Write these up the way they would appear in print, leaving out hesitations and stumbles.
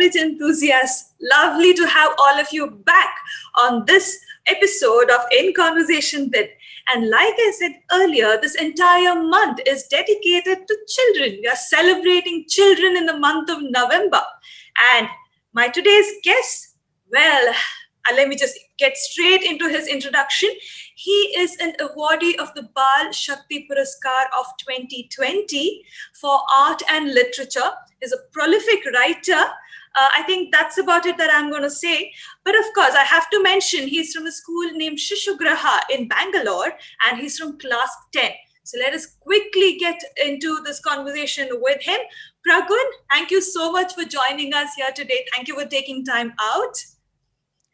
language enthusiasts. Lovely to have all of you back on this episode of In Conversation With. And like I said earlier, this entire month is dedicated to children. We are celebrating children in the month of November. And my today's guest, well, let me just get straight into his introduction. He is an awardee of the Bal Shakti Puraskar of 2020 for art and literature. He's a prolific writer. I think that's about it that I'm going to say. But of course, I have to mention he's from a school named Shishugraha in Bangalore, and he's from class 10. So let us quickly get into this conversation with him. Pragun, thank you so much for joining us here today. Thank you for taking time out.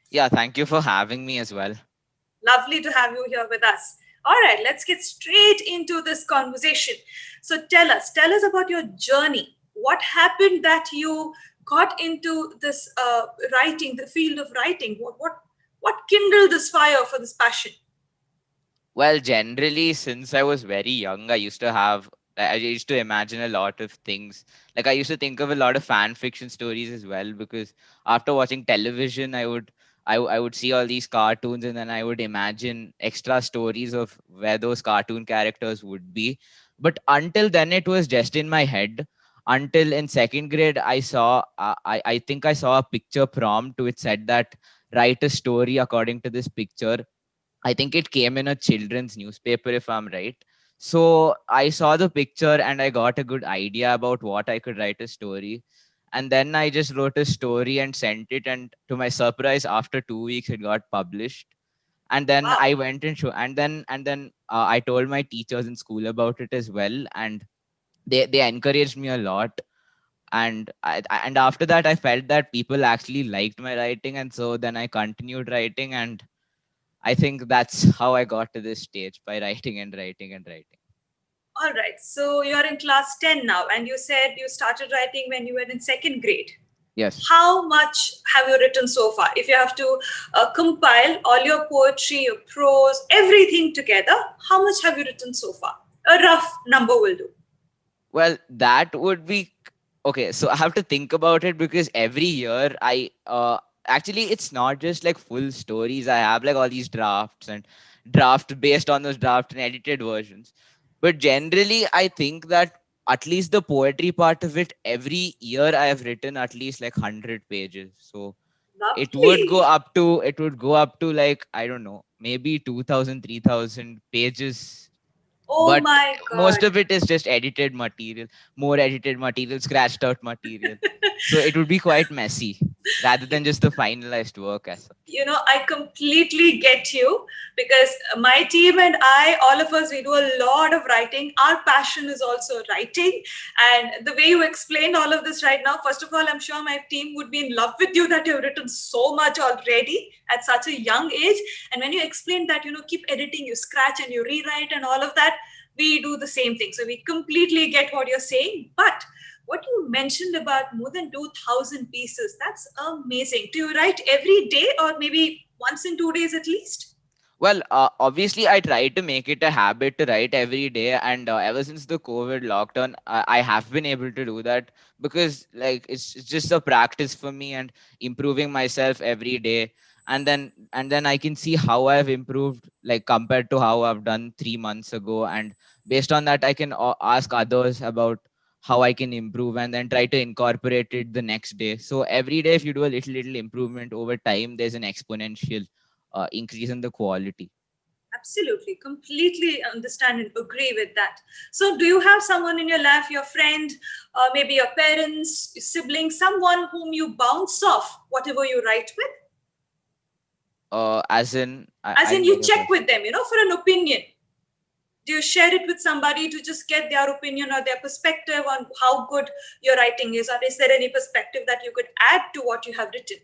Yeah, thank you for having me as well. Lovely to have you here with us. All right, let's get straight into this conversation. So tell us about your journey. What happened that you got into this writing, the field of writing? What kindled this fire for this passion? Well, generally, since I was very young, I used to imagine a lot of things. Like I used to think of a lot of fan fiction stories as well, because after watching television, I would see all these cartoons, and then I would imagine extra stories of where those cartoon characters would be. But until then, it was just in my head. Until in second grade, I think I saw a picture prompt which said that write a story according to this picture. I think it came in a children's newspaper, if I'm right. So I saw the picture and I got a good idea about what I could write a story. And then I just wrote a story and sent it. And to my surprise, after 2 weeks, it got published. And then Wow. I went and I told my teachers in school about it as well. And they encouraged me a lot. And after that, I felt that people actually liked my writing. And so then I continued writing, and I think that's how I got to this stage, by writing and writing and writing. All right. So you're in class 10 now, and you said you started writing when you were in second grade. Yes. How much have you written so far? If you have to compile all your poetry, your prose, everything together, how much have you written so far? A rough number will do. Well, that would be okay. So I have to think about it, because every year actually, it's not just like full stories. I have like all these drafts and draft based on those drafts and edited versions. But generally, I think that at least the poetry part of it, every year I have written at least like 100 pages. So Lovely. it would go up to like, I don't know, maybe 2000, 3000 pages. Oh But my most God. of it is just edited material, more edited material, scratched out material. So it would be quite messy rather than just the finalized work as such. I completely get you because my team and I, all of us, we do a lot of writing. Our passion is also writing. And the way you explained all of this right now, first of all, I'm sure my team would be in love with you that you've written so much already at such a young age. And when you explained that, keep editing, you scratch and you rewrite and all of that, we do the same thing. So we completely get what you're saying. But what you mentioned about more than 2000 pieces, that's amazing. Do you write every day or maybe once in 2 days at least? Well, obviously, I try to make it a habit to write every day, and ever since the COVID lockdown, I have been able to do that, because like it's just a practice for me and improving myself every day. And then I can see how I've improved, like compared to how I've done 3 months ago, and based on that, I can ask others about how I can improve, and then try to incorporate it the next day. So every day, if you do a little improvement over time, there's an exponential increase in the quality. Absolutely, completely understand and agree with that. So, do you have someone in your life, your friend, maybe your parents, your siblings, someone whom you bounce off whatever you write with? As in, As I in, didn't get you your check question. with them, for an opinion. Do you share it with somebody to just get their opinion or their perspective on how good your writing is? Or is there any perspective that you could add to what you have written?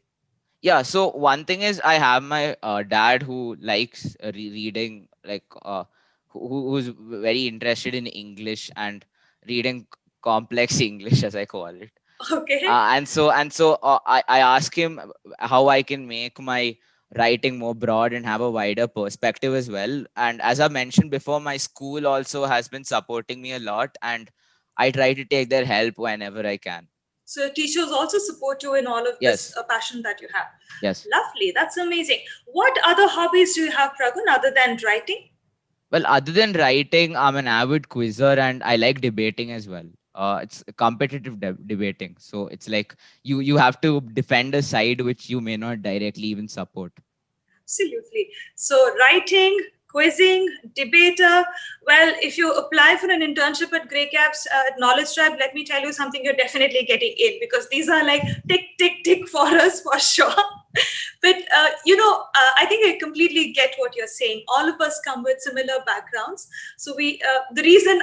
Yeah. So one thing is, I have my dad who likes reading, like who's very interested in English and reading complex English, as I call it. Okay. I ask him how I can make my writing more broad and have a wider perspective as well. And as I mentioned before, my school also has been supporting me a lot, and I try to take their help whenever I can. So teachers also support you in all of this Yes, passion that you have. yes. Lovely. That's amazing. What other hobbies do you have, Pragun, other than writing? Well, other than writing, I'm an avid quizzer and I like debating as well. It's competitive debating, so it's like you have to defend a side which you may not directly even support. Absolutely. So, writing, quizzing, debater. Well, if you apply for an internship at Grey Caps at Knowledge Tribe, let me tell you something, you're definitely getting in because these are like tick, tick, tick for us for sure. But, I think I completely get what you're saying. All of us come with similar backgrounds. So, the reason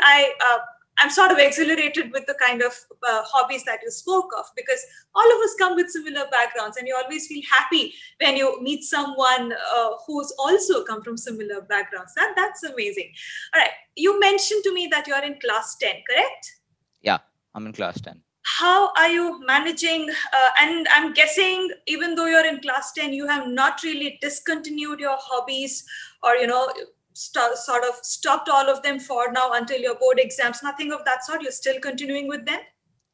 I'm sort of exhilarated with the kind of hobbies that you spoke of because all of us come with similar backgrounds and you always feel happy when you meet someone who's also come from similar backgrounds. That's amazing. All right. You mentioned to me that you're in class 10, correct? Yeah, I'm in class 10. How are you managing? And I'm guessing, even though you're in class 10, you have not really discontinued your hobbies or, sort of stopped all of them for now until your board exams, nothing of that sort. You're still continuing with them.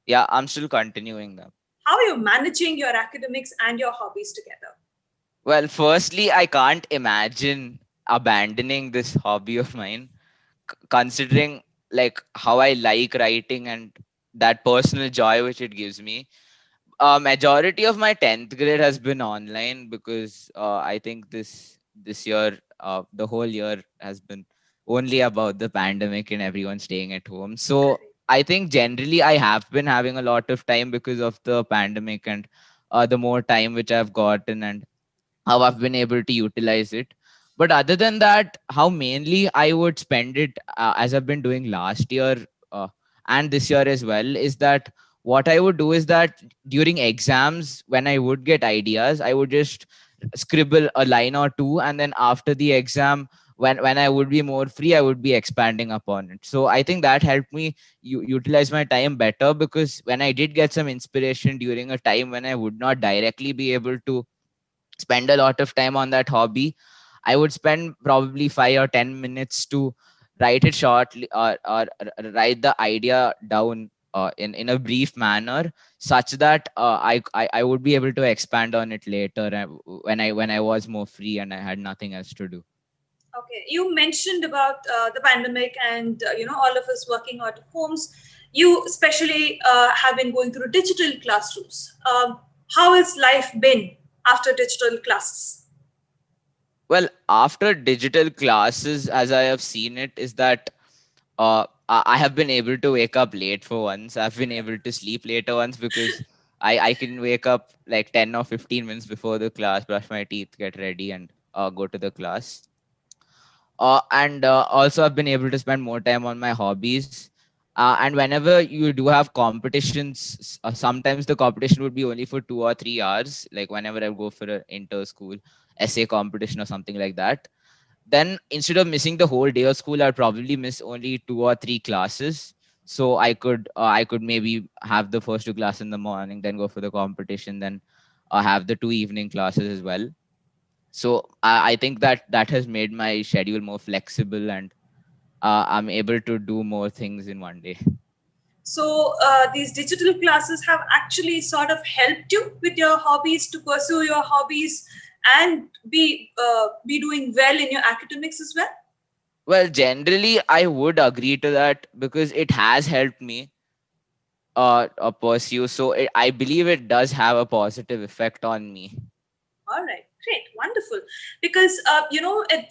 Yeah, I'm still continuing them. How are you managing your academics and your hobbies together? Well, firstly, I can't imagine abandoning this hobby of mine, considering like how I like writing and that personal joy which it gives me. Majority of my 10th grade has been online because I think this year, the whole year has been only about the pandemic and everyone staying at home. So Correct. I think generally I have been having a lot of time because of the pandemic and the more time which I've gotten and how I've been able to utilize it. But other than that, how mainly I would spend it, as I've been doing last year and this year as well, is that what I would do is that during exams, when I would get ideas, I would just scribble a line or two, and then after the exam, when I would be more free, I would be expanding upon it. So I think that helped me utilize my time better because when I did get some inspiration during a time when I would not directly be able to spend a lot of time on that hobby, I would spend probably 5 or 10 minutes to write it shortly, or write the idea down in a brief manner, such that I would be able to expand on it later, when I was more free and I had nothing else to do. Okay, you mentioned about the pandemic and all of us working out of homes. You especially have been going through digital classrooms. How has life been after digital classes? Well, after digital classes, as I have seen it, is that I have been able to wake up late for once. I've been able to sleep later once because I can wake up like 10 or 15 minutes before the class, brush my teeth, get ready, and go to the class. And also, I've been able to spend more time on my hobbies. And whenever you do have competitions, sometimes the competition would be only for 2 or 3 hours. Like whenever I go for an inter school essay competition or something like that, then instead of missing the whole day of school, I'd probably miss only 2 or 3 classes. So I could maybe have the first two classes in the morning, then go for the competition, then have the two evening classes as well. So I think that has made my schedule more flexible, and I'm able to do more things in one day. So these digital classes have actually sort of helped you with your hobbies to pursue your hobbies and be doing well in your academics as well. Well, generally, I would agree to that because it has helped me pursue. So I believe it does have a positive effect on me. All right, great, wonderful. Because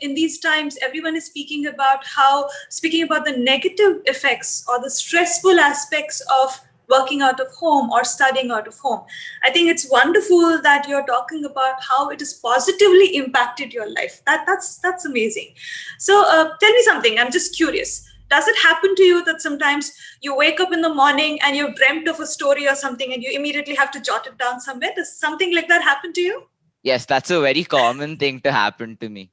in these times, everyone is speaking about the negative effects or the stressful aspects of working out of home or studying out of home. I think it's wonderful that you're talking about how it has positively impacted your life. That's amazing. So tell me something. I'm just curious. Does it happen to you that sometimes you wake up in the morning and you've dreamt of a story or something and you immediately have to jot it down somewhere? Does something like that happen to you? Yes, that's a very common thing to happen to me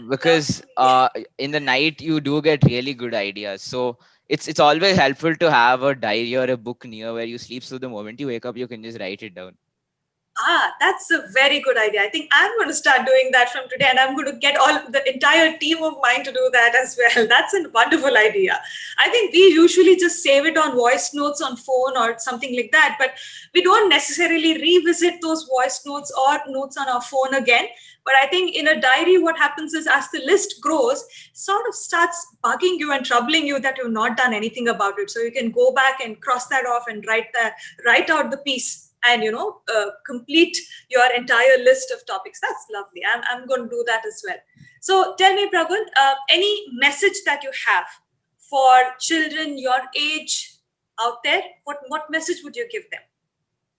because Lovely. in the night you do get really good ideas. So it's always helpful to have a diary or a book near where you sleep, so the moment you wake up you can just write it down. That's a very good idea. I think I'm going to start doing that from today, and I'm going to get all the entire team of mine to do that as well. That's a wonderful idea. I think we usually just save it on voice notes on phone or something like that, but we don't necessarily revisit those voice notes or notes on our phone again. But I think in a diary, what happens is as the list grows, sort of starts bugging you and troubling you that you've not done anything about it. So you can go back and cross that off and write out the piece and complete your entire list of topics. That's lovely. I'm going to do that as well. So tell me, Pragun, any message that you have for children your age out there? What message would you give them?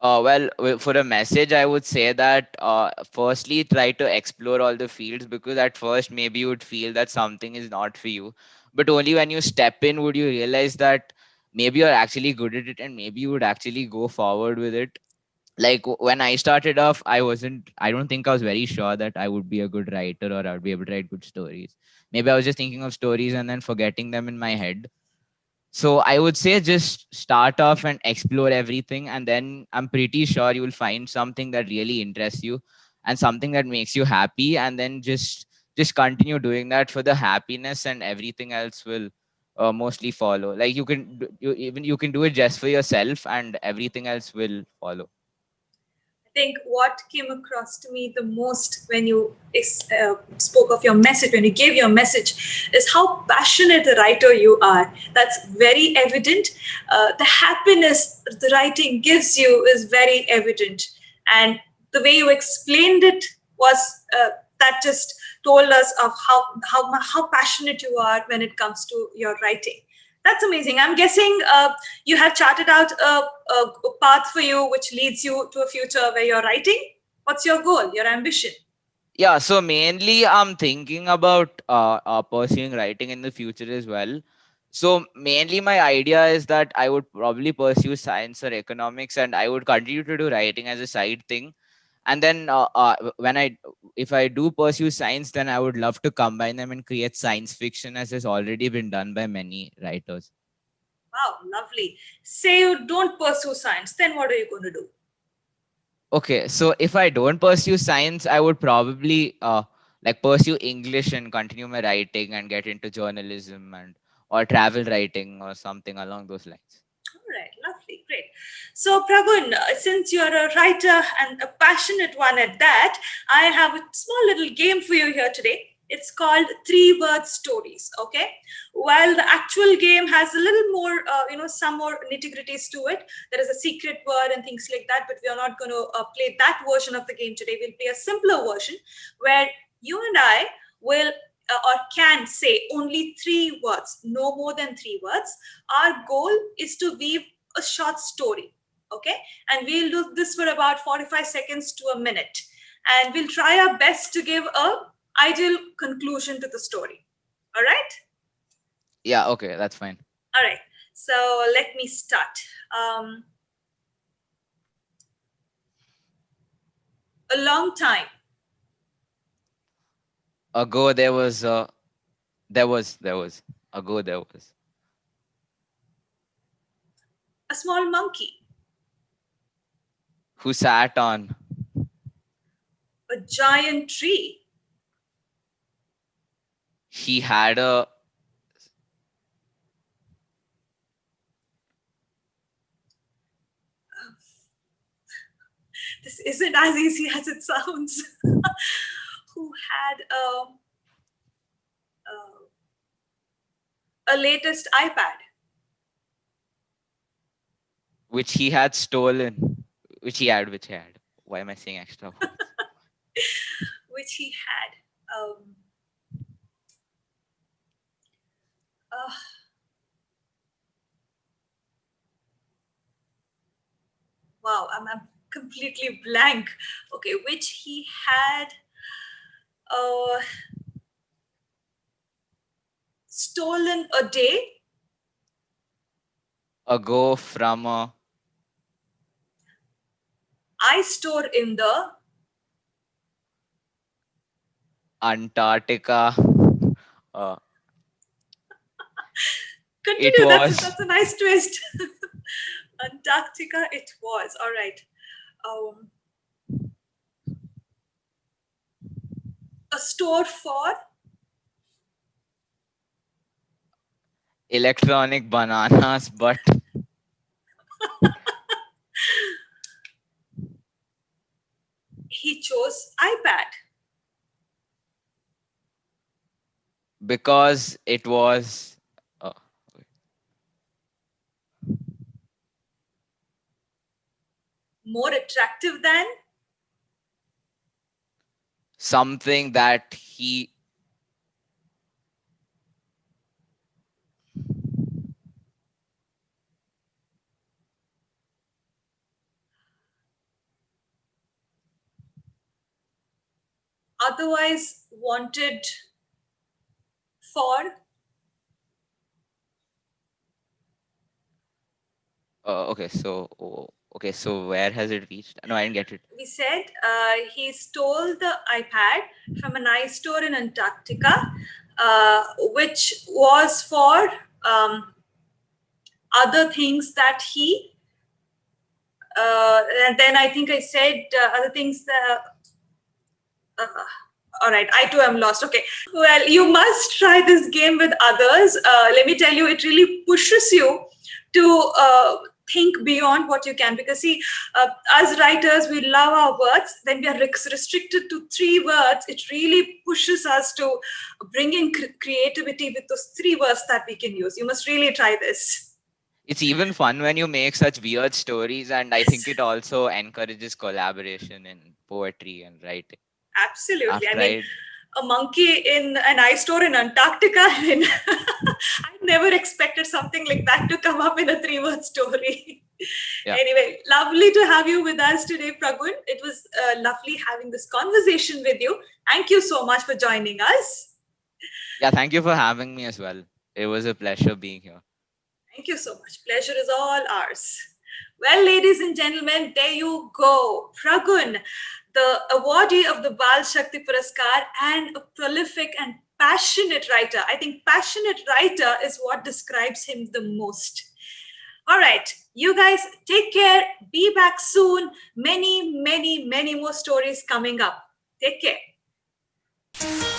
For a message, I would say that firstly, try to explore all the fields, because at first, maybe you would feel that something is not for you. But only when you step in would you realize that maybe you're actually good at it and maybe you would actually go forward with it. Like when I started off, I don't think I was very sure that I would be a good writer or I would be able to write good stories. Maybe I was just thinking of stories and then forgetting them in my head. So I would say just start off and explore everything, and then I'm pretty sure you will find something that really interests you and something that makes you happy, and then just continue doing that for the happiness, and everything else will mostly follow. Like you can do it just for yourself, and everything else will follow. Think what came across to me the most when you spoke of your message, when you gave your message, is how passionate a writer you are. That's very evident. The happiness the writing gives you is very evident. And the way you explained it was that just told us of how passionate you are when it comes to your writing. That's amazing. I'm guessing you have charted out a path for you which leads you to a future where you're writing. What's your goal, your ambition? Yeah, so mainly I'm thinking about pursuing writing in the future as well. So mainly my idea is that I would probably pursue science or economics, and I would continue to do writing as a side thing. And then if I do pursue science, then I would love to combine them and create science fiction, as has already been done by many writers. Wow, lovely. Say you don't pursue science, then what are you going to do? Okay, so if I don't pursue science, I would probably like pursue English and continue my writing and get into journalism and or travel writing or something along those lines. All right, lovely, great. So, Pragun, since you're a writer and a passionate one at that, I have a small little game for you here today. It's called three word stories. Okay. While the actual game has a little more, some more nitty gritties to it. There is a secret word and things like that, but we are not going to play that version of the game today. We'll play a simpler version where you and I will or can say only three words, no more than three words. Our goal is to weave a short story. Okay. And we'll do this for about 45 seconds to a minute. And we'll try our best to give a ideal conclusion to the story. All right. Yeah, okay, that's fine. All right. So let me start. A long time. Ago there was there was ago there was A small monkey. who sat on A giant tree. he had a This isn't as easy as it sounds. Who had a latest iPad, which he had stolen, which he had. Why am I saying extra words? which he had. Uh, wow, I'm completely blank. Okay, which he had uh, stolen a day. Ago from a I store in the. Antarctica. Uh, it Continue. was That's a nice twist. Antarctica. It was all right. Um, A store for Electronic bananas, but he chose iPad. because it was uh, More attractive than something that he otherwise wanted for. okay, so where has it reached? No, I didn't get it. We said he stole the iPad from an iStore in Antarctica, which was for other things that he. And then I think I said other things that. Uh, all right, I too am lost. Okay, well, you must try this game with others. Let me tell you, it really pushes you to think beyond what you can. Because see, as writers, we love our words. Then we are restricted to 3 words. It really pushes us to bring in creativity with those 3 words that we can use. You must really try this. It's even fun when you make such weird stories, and I think it also encourages collaboration in poetry and writing. Absolutely. I've I mean, tried. a monkey in an ice store in Antarctica. I mean, I never expected something like that to come up in a 3 word story. Yeah. Anyway, lovely to have you with us today, Pragun. It was lovely having this conversation with you. Thank you so much for joining us. Yeah, thank you for having me as well. It was a pleasure being here. Thank you so much. Pleasure is all ours. Well, ladies and gentlemen, there you go. Pragun, the awardee of the Bal Shakti Puraskar and a prolific and passionate writer. I think passionate writer is what describes him the most. All right, you guys take care. Be back soon. Many, many, many more stories coming up. Take care.